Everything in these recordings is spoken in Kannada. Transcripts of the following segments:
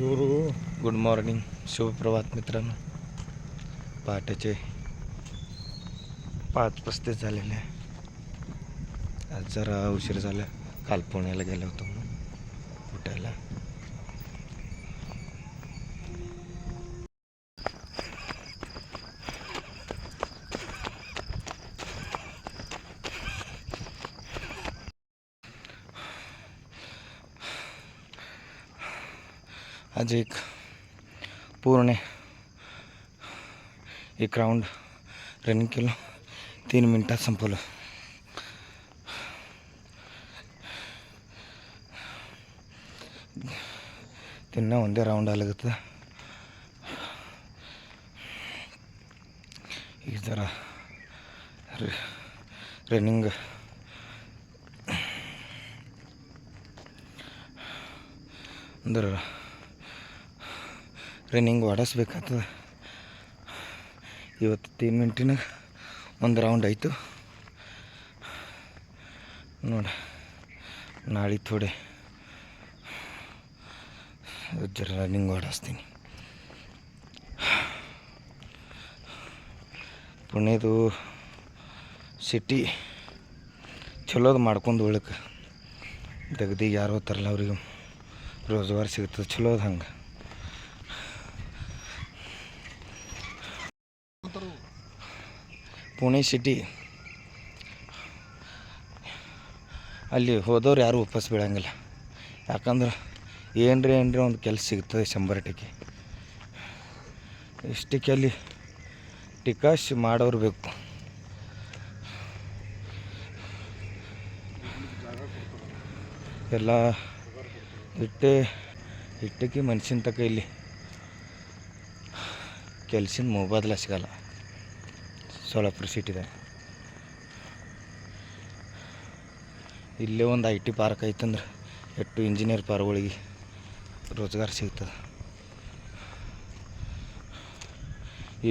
गुड मॉर्निंग, शुभ प्रभात मित्रांनो. पहाटेचे 5:35 झालेले आहे. आज जरा उशीर झाला, काल पुण्याला गेलो होतो म्हणून उठायला. आज पूर्ण एक राऊंड रनिंग केलं, 3 मिनटात संपवलं. त्यांना ಒಂದೇ ರೌಂಡ್ ಆಗತ್ತೆ. ಈಗ ಜರ ರನ್ನಿಂಗ್ ಅಂದ್ರೆ ರನ್ನಿಂಗ್ ಓಡಿಸ್ಬೇಕಾಗ್ತದೆ. ಇವತ್ತು 3 ಮಿನಿಟಿನ ಒಂದು ರೌಂಡ್ ಆಯಿತು ನೋಡಿ. ನಾಳೆ ಥೋಡೆ ಜರ ರನ್ನಿಂಗ್ ಓಡಿಸ್ತೀನಿ. ಪುಣೆದು ಸಿಟಿ ಚಲೋದು ಮಾಡ್ಕೊಂಡು ಉಳಕ್ಕೆ ತೆಗ್ದಿಗೆ ಯಾರು ಹೋಗ್ತಾರಲ್ಲ ಅವ್ರಿಗೆ ರೋಜ್ಗಾರ ಸಿಗ್ತದೆ ಚಲೋದು. ಹಂಗೆ ಪುಣೆ ಸಿಟಿ ಅಲ್ಲಿ ಹೋದವ್ರು ಯಾರು ವಾಪಸ್ ಬೀಳಂಗಿಲ್ಲ. ಯಾಕಂದ್ರೆ ಏನರೇ ಒಂದು ಕೆಲಸ ಸಿಗ್ತದೆ 100 ಟಕ್ಕೆ. ಇಷ್ಟಕ್ಕೆ ಅಲ್ಲಿ ಟಿಕಾಶ್ ಮಾಡೋರು ಬೇಕು. ಎಲ್ಲ ಇಟ್ಟಕ್ಕೆ ಮನುಷ್ಯನ ತಕ್ಕ ಇಲ್ಲಿ ಕೆಲ್ಸಿನ ಮೊಬೈಲ್ ಸಿಗಲ್ಲ ಸೋಲಾಪುರ ಸಿಟಿದಾಗ. ಇಲ್ಲೇ ಒಂದು IT ಪಾರ್ಕ್ ಐತಂದ್ರೆ ಎಷ್ಟು ಇಂಜಿನಿಯರ್ ಪಾರ್ಗಳಿಗೆ ರೋಜ್ಗಾರ ಸಿಗ್ತದೆ.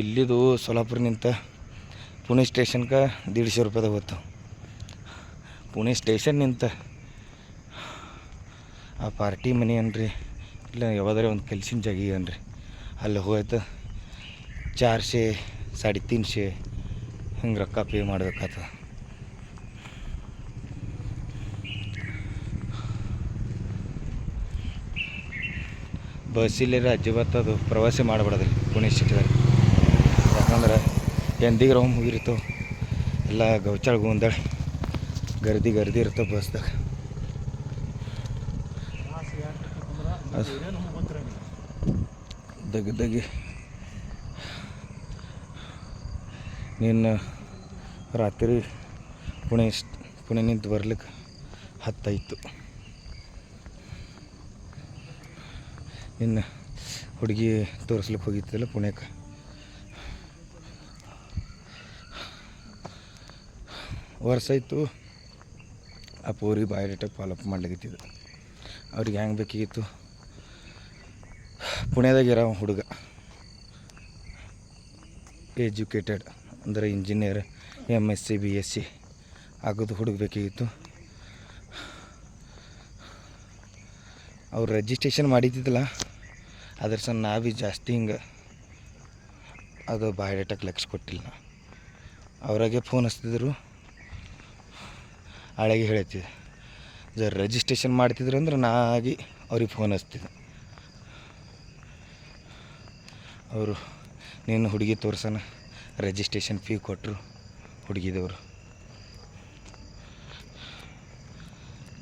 ಇಲ್ಲಿದು ಸೋಲಾಪುರನಿಂತ ಪುಣೆ ಸ್ಟೇಷನ್ಗೆ 150 ರೂಪಾಯಿದಾಗ ಹೋಗ್ತಾವೆ. ಪುಣೆ ಸ್ಟೇಷನ್ ನಿಂತ ಆ ಪಾರ್ಟಿ ಮನೆ ಅನ್ರಿ ಇಲ್ಲ ಯಾವ್ದಾರ ಒಂದು ಕೆಲ್ಸಿನ ಜಾಗ ಅನ್ರಿ ಅಲ್ಲಿ ಹೋಯ್ತು 400 350 ಹಿಂಗೆ ರೊಕ್ಕ ಪೇ ಮಾಡ್ಬೇಕಾಗ್ತದೆ. ಬಸ್ಸಿಲ್ಲೇ ಅಜ್ಜಿಬತ್ತು ಅದು ಪ್ರವಾಸ ಮಾಡಬಾರ್ದ್ರಿ ಪುಣೆ ಸಿಟಿದಾಗ. ಯಾಕಂದ್ರೆ ಎಂದಿಗೆ ರೌಂಡ್ ಮುಗಿರ್ತಾವೆ ಎಲ್ಲ ಗೌಚಾಳ ಗೋಂದಾಳ ಗರ್ದಿ ಇರ್ತವೆ ಬಸ್ದಾಗ. ದಗಿ ನಿನ್ನ ರಾತ್ರಿ ಪುಣೆ ನಿಂತು ಬರ್ಲಿಕ್ಕೆ 10 ಆಯಿತು. ಇನ್ನು ಹುಡುಗಿ ತೋರಿಸ್ಲಿಕ್ಕೆ ಹೋಗಿತ್ತಲ್ಲ ಪುಣೆಗೆ. ವರ್ಷ ಆಯಿತು ಆ ಪೋರಿ ಬಯೋಡೇಟಾ ಫಾಲೋಅಪ್ ಮಾಡ್ಲಿಕ್ಕಿದ್ದು. ಅವ್ರಿಗೆ ಹೆಂಗೆ ಬೇಕಾಗಿತ್ತು, ಪುಣೆದಾಗಿರೋ ಹುಡುಗ ಎಜುಕೇಟೆಡ್ ಅಂದರೆ ಇಂಜಿನಿಯರ್ MSc BSc ಆಗೋದು ಹುಡುಗ ಬೇಕಾಗಿತ್ತು. ಅವ್ರು ರಿಜಿಸ್ಟ್ರೇಷನ್ ಮಾಡಿದ್ದಿದ್ದಲ್ಲ, ಅದ್ರ ಸಹ ನಾವೇ ಜಾಸ್ತಿ ಹಿಂಗೆ ಅದು ಬಯೋಡೇಟಾಕ್ಕೆ ಲಕ್ಷ ಕೊಟ್ಟಿಲ್ಲ. ಅವ್ರಾಗೆ ಫೋನ್ ಹಚ್ತಿದ್ರು, ಹಳೆಗೆ ಹೇಳ್ತಿದ್ದೆ. ಜರ ರಿಜಿಸ್ಟ್ರೇಷನ್ ಮಾಡ್ತಿದ್ರು ಅಂದ್ರೆ ನಾಗಿ ಅವ್ರಿಗೆ ಫೋನ್ ಹಚ್ತಿದ್ದೆ. ಅವರು ನೀನು ಹುಡುಗಿ ತೋರ್ಸೋಣ ರಿಜಿಸ್ಟ್ರೇಷನ್ ಫೀ ಕೊಟ್ಟರು ಹುಡುಗಿದವರು.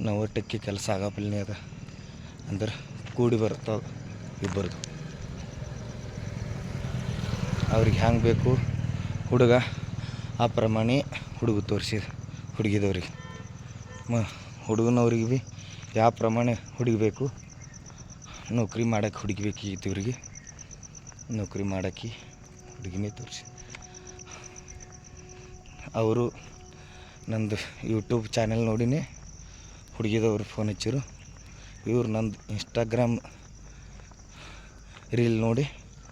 ನಾವು ಒಟ್ಟಕ್ಕೆ ಕೆಲಸ ಆಗಪ್ಪಲ್ನೇ ಅದ ಅಂದ್ರೆ ಕೂಡಿ ಬರ್ತಾವೆ ಇಬ್ಬರದು. ಅವ್ರಿಗೆ ಹೆಂಗೆ ಬೇಕು ಹುಡುಗ ಆ ಪ್ರಮಾಣ ಹುಡುಗ ತೋರಿಸಿದ ಹುಡುಗಿದವ್ರಿಗೆ. ಹುಡುಗನವ್ರಿಗೆ ಭೀ ಯಾವ ಪ್ರಮಾಣ ಹುಡುಗಿ ಬೇಕು, ನೌಕರಿ ಮಾಡೋಕ್ಕೆ ಹುಡುಗಿ ಬೇಕಿತ್ತು. ಇವ್ರಿಗೆ ನೌಕರಿ ಮಾಡೋಕ್ಕೆ ಹುಡುಗಿನೇ ತೋರಿಸಿ. ಅವರು ನಂದು ಯೂಟ್ಯೂಬ್ ಚಾನೆಲ್ ನೋಡಿನೇ ಹುಡುಗಿದವ್ರು ಫೋನ್ ಹಚ್ಚಿರು. ಇವ್ರು ನಂದು ಇನ್ಸ್ಟಾಗ್ರಾಮ್ ರೀಲ್ ನೋಡಿ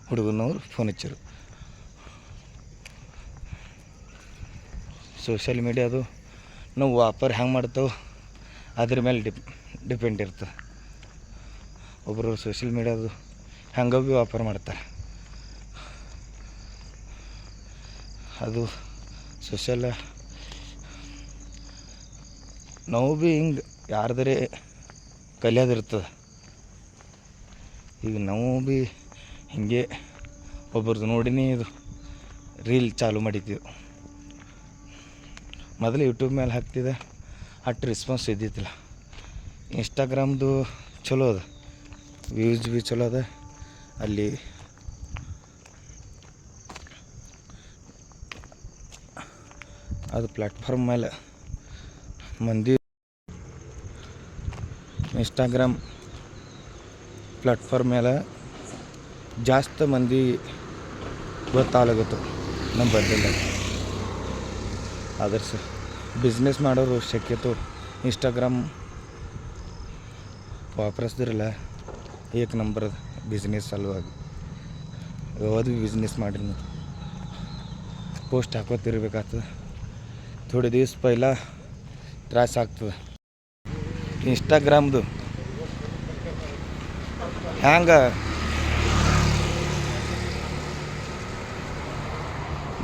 ಹುಡುಗನವ್ರು ಫೋನ್ ಹಚ್ಚಿರು. ಸೋಷಿಯಲ್ ಮೀಡಿಯಾದು ನಾವು ವಾಪರ್ ಹೆಂಗೆ ಮಾಡ್ತೇವೆ ಅದ್ರ ಮೇಲೆ ಡಿಪೆಂಡ್ ಇರ್ತದೆ. ಒಬ್ಬರು ಸೋಷಿಯಲ್ ಮೀಡಿಯಾದು ಹೆಂಗೆ ಭೀ ವ್ಯಾಪಾರ ಮಾಡ್ತಾರೆ. ಅದು ಸೋಷಲ್ ನಾವು ಭೀ ಹಿಂಗೆ ಯಾರ್ದರೆ ಕಲಿಯೋದಿರ್ತದೆ. ಈಗ ನಾವು ಭೀ ಹಿಂಗೆ ಒಬ್ಬರದು ನೋಡಿನೇ ಇದು ರೀಲ್ ಚಾಲು ಮಾಡಿದ್ದೀವಿ. ಮೊದಲು ಯೂಟ್ಯೂಬ್ ಮೇಲೆ ಹಾಕ್ತಿದ್ದೆ, ಅಷ್ಟು ರೆಸ್ಪಾನ್ಸ್ ಇದ್ದಿದ್ದಿಲ್ಲ. ಇನ್ಸ್ಟಾಗ್ರಾಮ್ದು ಚಲೋ ಅದ, ವ್ಯೂಸ್ ಭೀ ಚಲೋ ಅದ. ಅಲ್ಲಿ ಅದು ಪ್ಲ್ಯಾಟ್ಫಾರ್ಮ್ ಮೇಲೆ ಮಂದಿ ಇನ್ಸ್ಟಾಗ್ರಾಮ್ ಪ್ಲ್ಯಾಟ್ಫಾರ್ಮ್ ಮೇಲೆ ಜಾಸ್ತಿ ಮಂದಿ ಗೊತ್ತಾಗತ್ತು ನಮ್ಮ ಬಂದಿಲ್ಲ. ಅದರ ಬಿಸ್ನೆಸ್ ಮಾಡೋರು ಶಕ್ಯತು ಇನ್ಸ್ಟಾಗ್ರಾಮ್ ವಾಪರಿಸ್ದಿರಲ್ಲ ಏಕ ನಂಬರ್ ಬಿಸ್ನೆಸ್ ಸಲುವಾಗಿ. ಯಾವುದು ಭೀ ಬಿಸ್ನೆಸ್ ಮಾಡಿರಿ ನೀವು ಪೋಸ್ಟ್ ಹಾಕೋತಿರ್ಬೇಕಾಗ್ತದೆ. ಥೋಡೆ ದಿವಸ ಪೈಲ ತ್ರಾಸ ಆಗ್ತದೆ. ಇನ್ಸ್ಟಾಗ್ರಾಮ್ದು ಹ್ಯಾಂಗೆ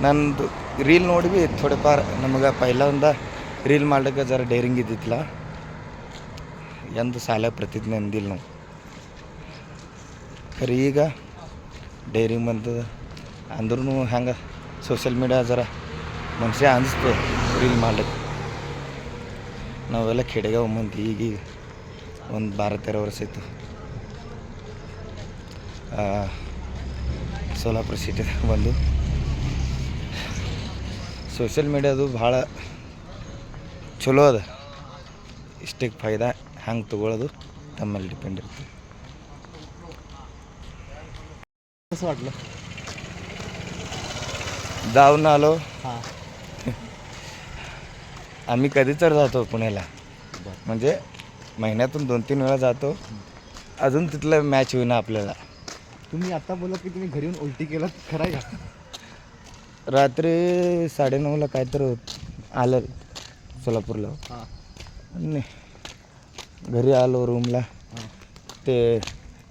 ನಂದು ರೀಲ್ ನೋಡಿ ಭೀ ಥೋಡೆ ಪಾರ್ ನಮಗೆ ಪೈಲ ರೀಲ್ ಮಾಡ್ಲಿಕ್ಕೆ ಜರ ಡೇರಿಂಗ್ ಇದ್ದಿತ್ತಿಲ್ಲ. ಎಂದು ಸಾಲ ಪ್ರತಿಜ್ಞೆ ಅಂದಿಲ್ಲ ನಾವು. ಖರೆ ಈಗ ಡೈರಿಂಗ್ ಬಂತದ ಅಂದ್ರೂ ಹೆಂಗೆ ಸೋಷಿಯಲ್ ಮೀಡಿಯಾ ಜರ ಮನುಷ್ಯ ಅನಿಸ್ತದೆ ರೀಲ್ ಮಾಡ್ಲಿಕ್ಕೆ. ನಾವೆಲ್ಲ ಕೆಡೆಗೆ ಮಂದಿ ಈಗ ಒಂದು 12-13 ವರ್ಷ ಆಯಿತು ಸೋಲಾಪುರ ಸಿಟಿದಾಗ ಬಂದು. ಸೋಷಿಯಲ್ ಮೀಡಿಯಾದು ಭಾಳ ಚಲೋ ಅದ. ಇಷ್ಟಕ್ಕೆ ಫಾಯ್ದಾ ಹ್ಯಾಂಗೆ ತೊಗೊಳೋದು ತಮ್ಮ ಮೇಲೆ ಡಿಪೆಂಡ್ ಇರ್ತದೆ. कसं वाटलं? जाऊन आलो हां आम्ही कधी तर जातो पुण्याला. म्हणजे महिन्यातून 2-3 वेळा जातो. अजून तिथलं मॅच होईना आपल्याला. तुम्ही आता बोला की तुम्ही घरी येऊन उलटी केलात, खरं आहे का? रात्री 9:30ला काय तर आलं सोलापूरला. हां आणि घरी आलो रूमला. हां ते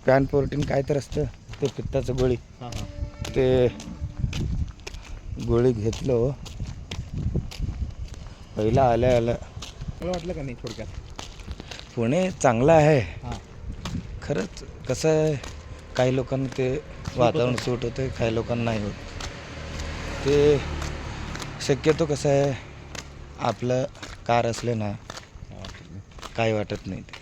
पॅन-14 काय तर असतं ते पित्ताचं गोळी, हां हां ते गोळी घेतलो. पहिला आल्या मला वाटलं का नाही थोडक्यात? पुणे चांगलं आहे. हां खरंच कसं आहे, काही लोकांना ते वातावरण सूट होतं, काही लोकांना नाही होत. ते शक्यतो कसं आहे, आपलं कार असले ना काही वाटत नाही. ते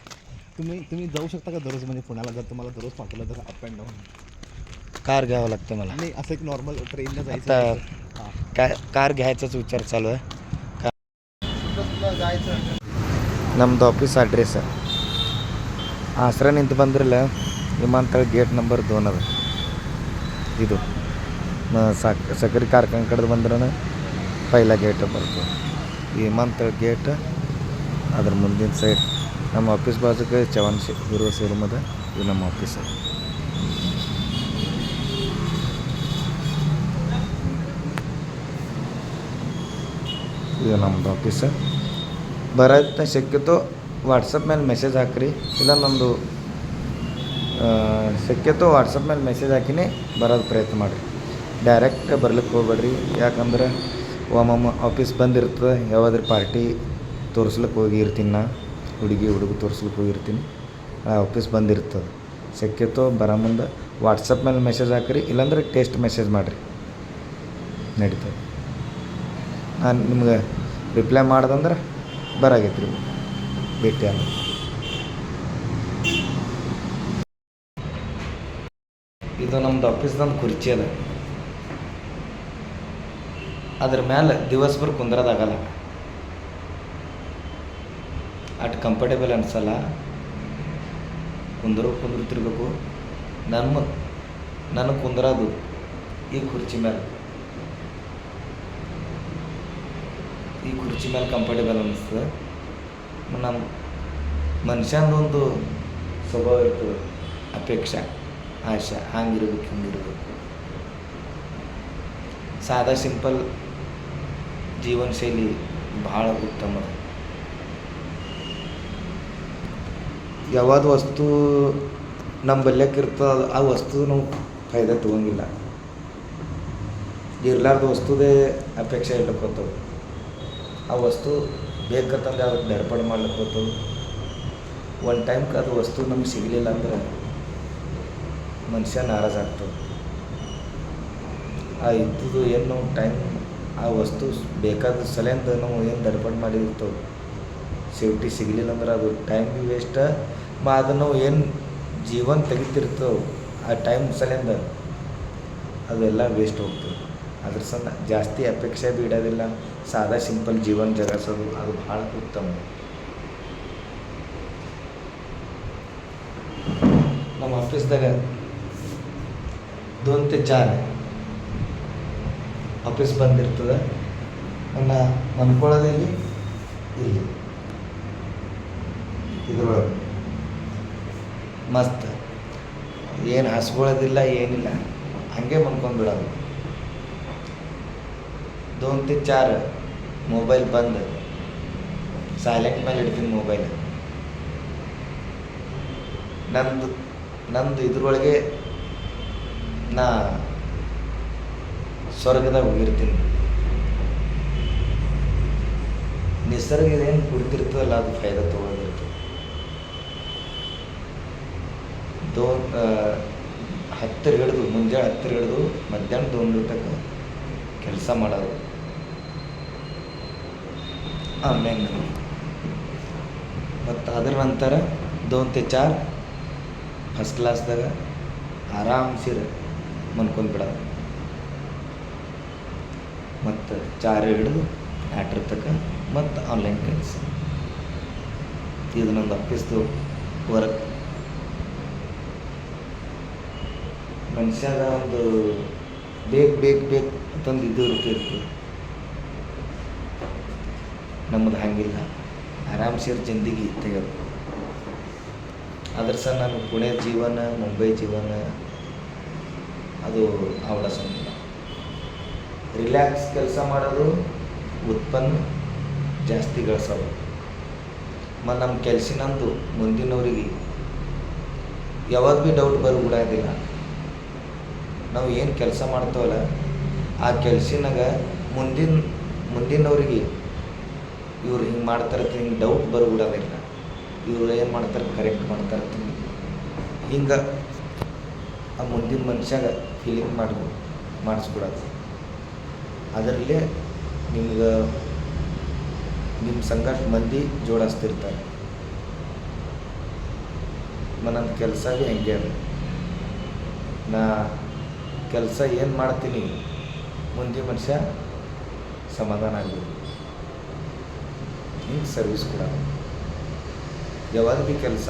तुम्ही जाऊ शकता का दररोज, म्हणजे पुण्याला जर तुम्हाला दररोज पाठवलं तर अप अँड डाऊन? कार घ्यावं लागतं मला. नाही असं एक नॉर्मल ट्रेनला आता जायचं. हां कार घ्यायचाच विचार चालू आहे. जायचं ನಮ್ಮದು ಆಫೀಸ್ ಅಡ್ರೆಸ್ ಆಸರಾ ನಿಂತು ಬಂದ್ರಲ್ಲ ವಿಮಾನತಳ ಗೇಟ್ ನಂಬರ್ 2 ಅದ. ಇದು ಸಕ್ಕರೆ ಕಾರ್ಖಾನೆ ಕಡೆದು ಬಂದ್ರೆ ಪೈಲ ಗೇಟ್ ಬರ್ತದೆ. ವಿಮಾನತಳ ಗೇಟ್ ಅದ್ರ ಮುಂದಿನ ಸೈಡ್ ನಮ್ಮ ಆಫೀಸ್ ಬಾಜುಗೆ ಚವನ್ ಹೀರೋ ಶೋರೂಮ್ ಅದ. ಇದು ನಮ್ಮ ಆಫೀಸ್. ಇದು ನಮ್ಮದು ಆಫೀಸ್. ಬರೋದನ್ನ ಶಕ್ಯतो ವಾಟ್ಸಪ್ ಮೇಲೆ ಮೆಸೇಜ್ ಹಾಕ್ರಿ, ಇಲ್ಲ ನಮ್ಮದು ಶಕ್ಯतो ವಾಟ್ಸಪ್ ಮೇಲೆ ಮೆಸೇಜ್ ಹಾಕಿನೇ ಬರೋದು ಪ್ರಯತ್ನ ಮಾಡಿರಿ. ಡೈರೆಕ್ಟ್ ಬರ್ಲಿಕ್ಕೆ ಹೋಗ್ಬೇಡ್ರಿ. ಯಾಕಂದ್ರೆ ಒಮ್ಮೊಮ್ಮೆ ಆಫೀಸ್ ಬಂದಿರ್ತದೆ, ಯಾವಾದ್ರೂ ಪಾರ್ಟಿ ತೋರಿಸ್ಲಿಕ್ಕೆ ಹೋಗಿರ್ತೀನಿ, ನಾ ಹುಡುಗ ತೋರಿಸ್ಲಿಕ್ಕೆ ಹೋಗಿರ್ತೀನಿ, ಆಫೀಸ್ ಬಂದಿರ್ತದೆ. ಶಕ್ಯतो ಬರೋ ಮುಂದೆ ವಾಟ್ಸಪ್ ಮೇಲೆ ಮೆಸೇಜ್ ಹಾಕ್ರಿ, ಇಲ್ಲಾಂದ್ರೆ ಟೆಕ್ಸ್ಟ್ ಮೆಸೇಜ್ ಮಾಡಿರಿ, ನಡೀತದೆ. ನಾನು ನಿಮ್ಗೆ ರಿಪ್ಲೈ ಮಾಡ್ದಂದ್ರೆ ಬರಾಗೈತೆ ರೀ ಭೇಟಿ ಆಗ. ಇದು ನಮ್ಮದು ಆಫೀಸ್ದೊಂದು ಕುರ್ಚಿ ಅದ. ಅದ್ರ ಮೇಲೆ ದಿವಸಭರ ಕುಂದ್ರದಾಗಲ್ಲ, ಅಟ್ ಕಂಫರ್ಟೇಬಲ್ ಅನ್ಸಲ್ಲ. ಕುಂದ್ರತಿರ್ಬೇಕು. ನನಗೆ ಕುಂದ್ರೋದು ಈ ಕುರ್ಚಿ ಮೇಲೆ ಕಂಫರ್ಟೇಬಲ್ ಅನ್ನಿಸ್ತದೆ. ನಮ್ಮ ಮನುಷ್ಯಂದೊಂದು ಸ್ವಭಾವ ಇರ್ತದೆ, ಅಪೇಕ್ಷೆ, ಆಶೆ, ಹಿಂಗಿರ್ಬೇಕು. ಸಾದಾ ಸಿಂಪಲ್ ಜೀವನ ಶೈಲಿ ಭಾಳ ಉತ್ತಮ. ಯಾವ್ದು ವಸ್ತು ನಮ್ಮ ಬಲ್ಯಕ್ಕೆ ಇರ್ತದೆ ಆ ವಸ್ತು ನಾವು ಫಾಯ್ದೆ ತೊಗೊಂಗಿಲ್ಲ. ಇರ್ಲಾರ್ದ ವಸ್ತುದೇ ಅಪೇಕ್ಷೆ ಇಡ್ಲಿಕ್ಕೆ ಹೋಗ್ತವೆ. ಆ ವಸ್ತು ಬೇಕಂತಂದ್ರೆ ಅದಕ್ಕೆ ದರ್ಪಣೆ ಮಾಡ್ಲಿಕ್ಕೆ ಹೋಗ್ತವೆ. ಒಂದು ಟೈಮ್ಗೆ ಅದು ವಸ್ತು ನಮ್ಗೆ ಸಿಗಲಿಲ್ಲ ಅಂದ್ರೆ ಮನುಷ್ಯ ನಾರಾಜ್ ಆಗ್ತದೆ. ಆ ಇದ್ದದ್ದು ಏನು ನಾವು ಟೈಮ್ ಆ ವಸ್ತು ಬೇಕಾದ ಸಲಿಂದ ನಾವು ಏನು ದರ್ಪಣೆ ಮಾಡಿರ್ತವೆ ಸೇಫ್ಟಿ ಸಿಗಲಿಲ್ಲ ಅಂದ್ರೆ ಅದು ಟೈಮ್ ಭೀ ವೇಸ್ಟ್. ಅದನ್ನು ನಾವು ಏನು ಜೀವನ ತೆಗಿತಿರ್ತವೆ ಆ ಟೈಮ್ ಸಲಿಂದ ಅದೆಲ್ಲ ವೇಸ್ಟ್ ಹೋಗ್ತದೆ. ಅದ್ರ ಸಂದ ಜಾಸ್ತಿ ಅಪೇಕ್ಷೆ ಭೀ ಇಡೋದಿಲ್ಲ. ಸಾದಾ ಸಿಂಪಲ್ ಜೀವನ ಜಗಿಸೋದು ಅದು ಭಾಳ ಉತ್ತಮ. ನಮ್ಮ ಆಫೀಸ್ದಾಗ 2 ते 4 ಆಫೀಸ್ ಬಂದಿರ್ತದೆ. ನನ್ನ ಮನ್ಕೊಳ್ಳೋದಿಲ್ಲಿ ಇಲ್ಲಿ ಇದ್ರೊಳಗೆ ಮಸ್ತ್ ಏನು ಹಸ್ಕೊಳ್ಳೋದಿಲ್ಲ ಏನಿಲ್ಲ, ಹಾಗೆ ಮನ್ಕೊಂಡ್ಬಿಡೋದು. 2 ते 4 ಮೊಬೈಲ್ ಬಂದು ಸೈಲೆಂಟ್ ಮೇಲೆ ಇಡ್ತೀನಿ ಮೊಬೈಲ್. ನಂದು ಇದ್ರೊಳಗೆ ನಾ ಸ್ವರ್ಗದಾಗ ಹೋಗಿರ್ತೀನಿ. ನಿಸರ್ಗ ಏನು ಕುಡ್ತಿರ್ತದಲ್ಲ ಅದು ಫಾಯ್ದೆ ತೊಗೊಳೋದಿರ್ತದೆ. 10 ಹಿಡಿದು ಮುಂಜಾನೆ 10 ಹಿಡಿದು ಮಧ್ಯಾಹ್ನ 2 ತನಕ ಕೆಲಸ ಮಾಡೋದು. ಆಮೇಲೆ ಮತ್ತು ಅದ್ರ ನಂತರ 2 ते 4 ಫಸ್ಟ್ ಕ್ಲಾಸ್ದಾಗ ಆರಾಮ್ಸಿರ ಮನ್ಕೊಂಡ್ಬಿಡೋದು. ಮತ್ತು 4 ಹಿಡಿದು 8 ತನಕ ಮತ್ತು ಆನ್ಲೈನ್ ಕೆಲಸ. ಇದು ನಂದು ಆಫೀಸ್ದು ವರ್ಕ್. ಮನುಷ್ಯಾಗ ಒಂದು ಬೇಕು ಅಂತಂದು ಇದು ಇರ್ತಿರ್ತದೆ. ನಮ್ಮದು ಹಾಗಿಲ್ಲ, ಆರಾಮ್ಸಿರ ಜಿಂದಗಿ ತೆಗೆದು. ಅದ್ರ ಸಹ ನಾನು ಪುಣೆ ಜೀವನ ಮುಂಬೈ ಜೀವನ ಅದು ಅವಡಸಂಗಿಲ್ಲ. ರಿಲ್ಯಾಕ್ಸ್ ಕೆಲಸ ಮಾಡೋದು, ಉತ್ಪನ್ನ ಜಾಸ್ತಿ ಗಳಿಸೋದು. ನಮ್ಮ ಕೆಲಸಿನಂದು ಮುಂದಿನವ್ರಿಗೆ ಯಾವಾಗ ಭೀ ಡೌಟ್ ಬರೋದಿಲ್ಲ. ನಾವು ಏನು ಕೆಲಸ ಮಾಡ್ತೇವಲ್ಲ ಆ ಕೆಲಸನಾಗ ಮುಂದಿನವ್ರಿಗೆ ಇವ್ರು ಹಿಂಗೆ ಮಾಡ್ತಾರೆ ಹಿಂಗೆ ಡೌಟ್ ಬರೋದಿಲ್ಲ. ಇವರು ಏನು ಮಾಡ್ತಾರೆ ಕರೆಕ್ಟ್ ಮಾಡ್ತಾರೆ ಹಿಂಗೆ ಆ ಮುಂದಿನ ಮನುಷ್ಯಾಗ ಫೀಲಿಂಗ್ ಮಾಡಿಸ್ಬಿಡೋದು. ಅದರಲ್ಲೇ ನಿಮ್ಗೆ ನಿಮ್ಮ ಸಂಗಟ ಮಂದಿ ಜೋಡಿಸ್ತಿರ್ತಾರೆ. ನನ್ನ ಕೆಲಸ ಭೀ ಹೆಂಗೆ ಅದ. ನಾ ಕೆಲಸ ಏನು ಮಾಡ್ತೀನಿ ಮುಂದಿನ ಮನುಷ್ಯ ಸಮಾಧಾನ ಆಗ್ಬೋದು. ಹಿಂಗೆ ಸರ್ವಿಸ್ ಕೊಡೋದು. ಯಾವಾಗ ಭೀ ಕೆಲಸ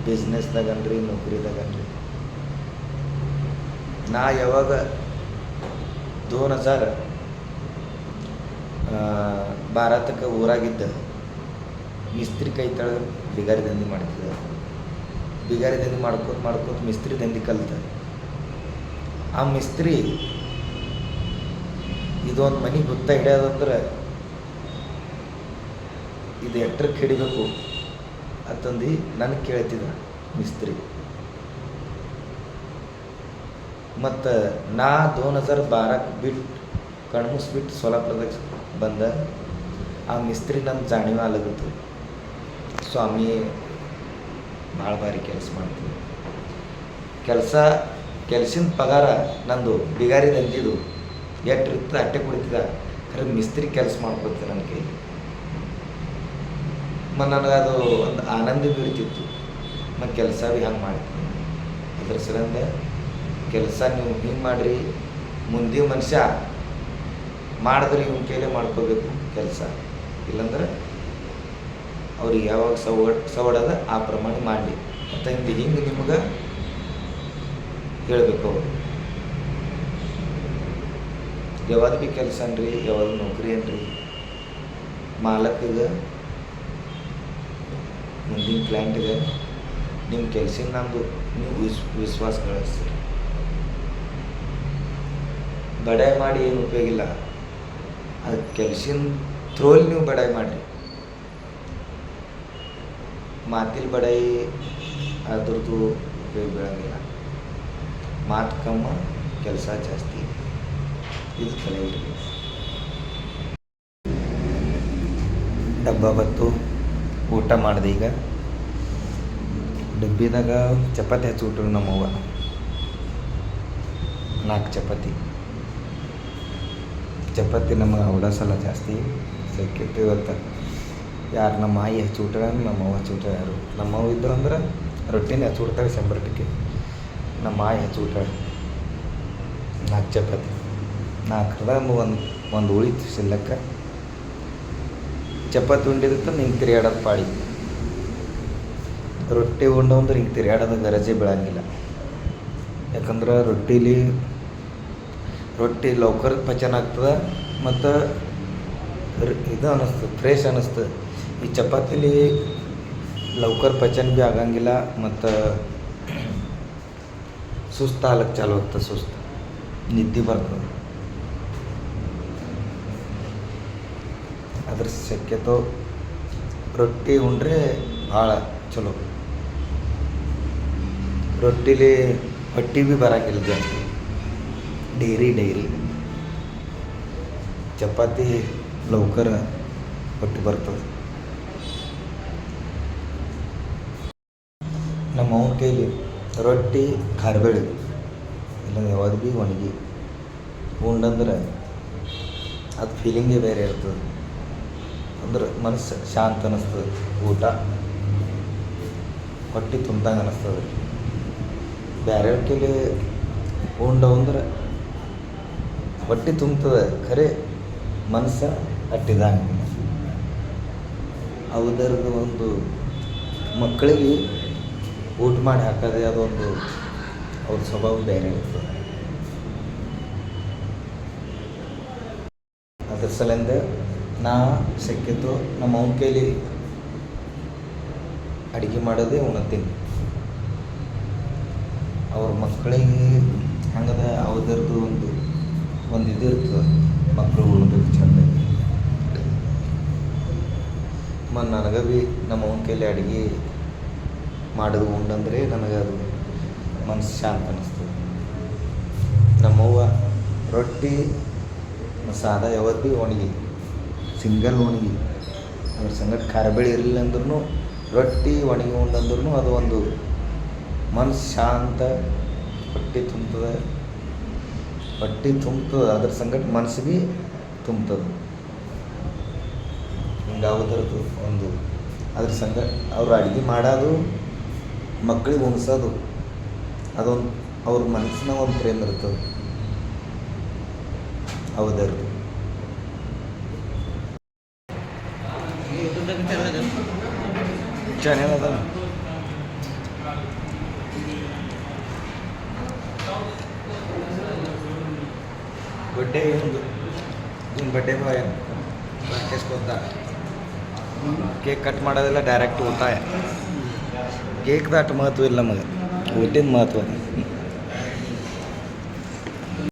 ಬಿಸ್ನೆಸ್ದಾಗನ್ರಿ ನೌಕರಿದಾಗನ್ರಿ. ನಾ ಯಾವಾಗ 2012 ತನಕ ಊರಾಗಿದ್ದ ಮಿಸ್ತ್ರಿ ಕೈ ತಳ ಬಿಗಾರಿ ದಂಧೆ ಮಾಡ್ತಿದ್ದೆ. ಬಿಗಾರಿ ದಂಧೆ ಮಾಡ್ಕೋತ ಮಿಸ್ತ್ರಿ ದಂಧೆ ಕಲಿತ. ಆ ಮಿಸ್ತ್ರಿ ಇದೊಂದು ಮನೆ ಗುತ್ತ ಹಿಡಿಯೋದಂದ್ರೆ ಇದು ಎಟ್ರಕ್ಕೆ ಹಿಡಿಬೇಕು ಅಂತಂದು ನನಗೆ ಕೇಳ್ತಿದ್ದ ಮಿಸ್ತ್ರಿ. ಮತ್ತು ನಾ 2012 ಬಿಟ್ಟು ಕಣ್ಮುಸ್ಬಿಟ್ಟು ಸೋಲಾಪುರದಾಗ ಬಂದ. ಆ ಮಿಸ್ತ್ರಿ ನನ್ನ ಜಾಣಿವ ಅಲಗಿತ್ತು. ಸ್ವಾಮಿ ಭಾಳ ಭಾರಿ ಕೆಲಸ ಮಾಡ್ತೀವಿ. ಕೆಲಸಿನ ಪಗಾರ ನಂದು ಬಿಗಾರಿ ದಂದಿದ್ದು ಎಷ್ಟು ಇರ್ತದೆ ಅಟ್ಟೆ ಕೊಡ್ತಿದ್ದ. ಖರೆ ಮಿಸ್ತ್ರಿ ಕೆಲಸ ಮಾಡ್ಕೊಡ್ತೀನಿ ನನ್ನ ಕೈಲಿ. ಮತ್ತು ನನಗದು ಒಂದು ಆನಂದ ಬೀಳ್ತಿತ್ತು. ಮತ್ತು ಕೆಲಸ ಭೀ ಹಂಗೆ ಮಾಡ್ತೀನಿ. ಅದ್ರ ಸಲಿಂದ ಕೆಲಸ ನೀವು ಹಿಂಗೆ ಮಾಡಿರಿ, ಮುಂದಿನ ಮನುಷ್ಯ ಮಾಡಿದ್ರೆ ಇವನ ಕೈಲೇ ಮಾಡ್ಕೋಬೇಕು ಕೆಲಸ. ಇಲ್ಲಾಂದ್ರೆ ಅವ್ರಿಗೆ ಯಾವಾಗ ಸವಡದ ಆ ಪ್ರಮಾಣ ಮಾಡಲಿ ಮತ್ತು ಹಿಂಗೆ ನಿಮ್ಗೆ ಹೇಳಬೇಕು. ಅವರು ಯಾವಾಗ ಭೀ ಕೆಲಸ ಅನ್ರಿ, ಯಾವಾಗ ನೌಕರಿ ಅನ್ರಿ, ಮಾಲಕಗೆ ಮುಂದಿನ ಕ್ಲೈಂಟ್ಗೆ ನಿಮ್ಮ ಕೆಲಸ ನಂದು ನೀವು ವಿಶ್ವಾಸ ಗಳಿಸ್ತೀರಿ. ಬಡಾಯಿ ಮಾಡಿ ಏನು ಉಪಯೋಗ ಇಲ್ಲ. ಅದು ಕೆಲಸಿನ ಥ್ರೋಲಿ ನೀವು ಬಡಾಯಿ ಮಾಡಿರಿ. ಮಾತಿಲ್ ಬಡಾಯಿ ಅದ್ರದ್ದು ಉಪಯೋಗ ಬೀಳಂಗಿಲ್ಲ. ಮಾತು ಕಮ್ಮ, ಕೆಲಸ ಜಾಸ್ತಿ. ಇದು ತಲೆ ಇರಲಿ. ಡಬ್ಬ ಬತ್ತು ಊಟ ಮಾಡಿದೆ. ಈಗ ಡಬ್ಬಿದಾಗ ಚಪಾತಿ ಹಚ್ಚಿಬಿಟ್ರು ನಮ್ಮವ್ವ. 4 ಚಪಾತಿ ನಮಗೆ ಅವಡಸಲ್ಲ ಜಾಸ್ತಿ. ಸೆಕ್ಯೂರಿಟಿ ಇವತ್ತು ಯಾರು ನಮ್ಮ ಆಯಿ ಹಚ್ಚಿಬಿಟ್ರೆ ನಮ್ಮವ್ವ ಹಚ್ಚಿಬಿಟ್ರೆ ಯಾರು ನಮ್ಮವ್ವ ಇದ್ರು ಅಂದ್ರೆ ರೊಟ್ಟಿನೇ ಹಚ್ಚಿಬಿಡ್ತಾಳೆ 100 ಟಕ್ಕೆ. ನಮ್ಮ ಆಯಿ ಹಚ್ಚಿಬಿಟ್ಟಾಳೆ 4 ಚಪಾತಿ. 4ದಾಗ ಒಂದು ಉಳಿತು ಸಿಲ್ಲಕ್ಕ. ಚಪಾತಿ ಉಂಡಿದಕ್ಕೆ ಹಿಂಗೆ ತಿರುಗಾಡೋದು ಪಾಡಿ. ರೊಟ್ಟಿ ಉಂಡು ಅಂದ್ರೆ ಹಿಂಗೆ ತಿರುಗಾಡೋದು ಗರಜೆ ಬೀಳಂಗಿಲ್ಲ. ಯಾಕಂದ್ರೆ ರೊಟ್ಟಿ ಲೌಕರ್ ಪಚನ ಆಗ್ತದೆ ಮತ್ತು ಇದು ಅನ್ನಿಸ್ತದೆ, ಫ್ರೆಶ್ ಅನ್ನಿಸ್ತದೆ. ಈ ಚಪಾತಿಲಿ ಲೌಕರ್ ಪಚನ ಭೀ ಆಗಂಗಿಲ್ಲ ಮತ್ತು ಸುಸ್ತು ಹಾಲಕ್ಕೆ ಚಾಲು ಆಗ್ತದೆ. ಸುಸ್ತು ನಿದ್ದೆ ಬರ್ತದೆ. ಅದ್ರ ಶಕ್ಯತೋ ರೊಟ್ಟಿ ಉಂಡ್ರೆ ಭಾಳ ಚಲೋ. ರೊಟ್ಟಿಲಿ ಹೊಟ್ಟೆ ಭೀ ಬರೋಂಗಿಲ್ಲ ಜಾಸ್ತಿ. ಡೈರಿ ಚಪಾತಿ ಲೌಕರ ಹೊಟ್ಟೆ ಬರ್ತದೆ. ನಮ್ಮ ಅವನ ಕೈಲಿ ರೊಟ್ಟಿ ಖಾರಬೇಳೆ ಇಲ್ಲ ಯಾವ್ದು ಭೀ ಒಣಗಿ ಉಂಡಂದ್ರೆ ಅದು ಫೀಲಿಂಗೇ ಬೇರೆ ಇರ್ತದೆ. ಅಂದ್ರೆ ಮನಸ್ಸು ಶಾಂತ ಅನ್ನಿಸ್ತದೆ. ಊಟ ಹೊಟ್ಟೆ ತುಂಬ್ದಂಗೆ ಅನ್ನಿಸ್ತದೆ. ಬೇರೆ ಕೈಲಿ ಉಂಡವಂದ್ರೆ ಹೊಟ್ಟೆ ತುಂಬ್ತದೆ, ಖರೆ ಮನಸ್ಸು ಅಟ್ಟಿದಂಗೆ. ಅದರದ್ದು ಒಂದು ಮಕ್ಕಳಿಗೆ ಊಟ ಮಾಡಿ ಹಾಕೋದೇ ಅದೊಂದು ಅವ್ರ ಸ್ವಭಾವ ಬೇರೆ ಇರ್ತದೆ. ಅದ್ರ ಸಲಿಂದ ನಾ ಶಕ್ಯತೋ ನಮ್ಮ ಅವನ ಕೈಲಿ ಅಡುಗೆ ಮಾಡೋದೇ ಉಣತೀನಿ. ಅವ್ರ ಮಕ್ಕಳಿಗೆ ಹಂಗದ ಅವ್ರದ್ದು ಒಂದು ಇದು ಇರ್ತದೆ, ಮಕ್ಕಳು ಉಣ್ಬೇಕು ಚೆಂದಾಗಿ. ನನಗೆ ಭೀ ನಮ್ಮ ಅವನ ಕೈಲಿ ಅಡುಗೆ ಮಾಡೋದು ಉಂಡಂದ್ರೆ ನನಗೆ ಅದು ಮನಸ್ಸು ಶಾಂತ ಅನ್ನಿಸ್ತದೆ. ನಮ್ಮವ್ವ ರೊಟ್ಟಿ ಸಾದಾ ಯಾವತ್ತು ಭೀ ಒಣಗಿ ಸಿಂಗಲ್ ಒಣಗಿ ಅದ್ರ ಸಂಗಡ ಖಾರಬೇಳೆ ಇರಲಿಲ್ಲ ಅಂದ್ರೂ ರೊಟ್ಟಿ ಒಣಗಿ ಉಂಡಂದ್ರೂ ಅದು ಒಂದು ಮನಸ್ಸು ಶಾಂತ. ಹೊಟ್ಟೆ ತುಂಬ್ತದೆ. ಅದ್ರ ಸಂಗಡ ಮನಸ್ಸು ಭೀ ತುಂಬ್ತದೆ. ಹಿಂಗಾಗೋದ್ರದ್ದು ಒಂದು ಅದ್ರ ಸಂಗಡ ಅವ್ರು ಅಡುಗೆ ಮಾಡೋದು ಮಕ್ಕಳಿಗೆ ಉಣಿಸೋದು ಅದೊಂದು ಅವ್ರ ಮನಸ್ಸಿನ ಒಂದು ಪ್ರೇಮ ಇರ್ತದೆ. ಹೌದರ್ದು ಚಾನೆಲ್ ಅದ. ಬಡ್ಡೆ ಇವ್ನ ಬಡ್ಡೆ ಬಾಯ್ ರಾಕೇಶ್ ಕೊದ್ದ ಕೇಕ್ ಕಟ್ ಮಾಡೋದಿಲ್ಲ, ಡೈರೆಕ್ಟ್ ಊಟ. ಕೇಕ್ದು ಅಷ್ಟು ಮಹತ್ವ ಇಲ್ಲ ನಮಗೆ, ಊಟದ ಮಹತ್ವ.